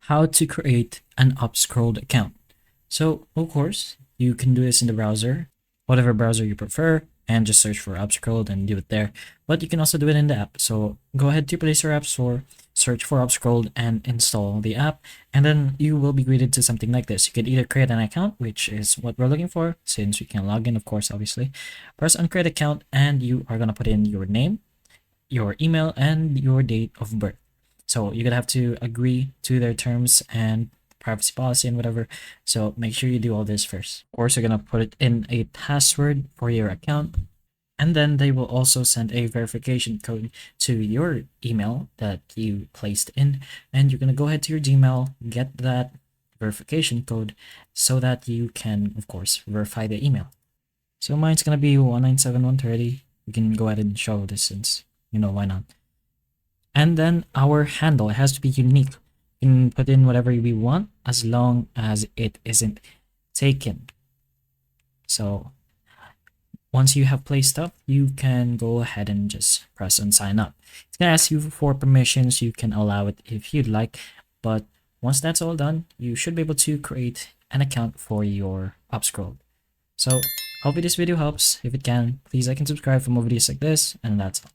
how to create an upscrolled account. So of course, you can do this in the browser, whatever browser you prefer, and just search for upscrolled and do it there. But you can also do it in the app. So go ahead to Play Store App Store, search for upscrolled and install the app, and then you will be greeted to something like this. You can either create an account, which is what we're looking for, since we can log in, of course, obviously. Press on create account, and you are gonna put in your name, your email, and your date of birth. So you're gonna have to agree to their terms and privacy policy and whatever. So make sure you do all this first. Of course, you're gonna put it in a password for your account, and then they will also send a verification code to your email that you placed in, and you're gonna go ahead to your Gmail, get that verification code so that you can, of course, verify the email. So mine's gonna be 197.130. We can go ahead and show this since, why not? And then our handle, it has to be unique. You can put in whatever we want as long as it isn't taken. So once you have placed stuff, you can go ahead and just press on sign up. It's gonna ask you for permissions. You can allow it if you'd like, but once that's all done, you should be able to create an account for your Upscrolled. So hopefully this video helps. If it can, please like and subscribe for more videos like this, and that's all.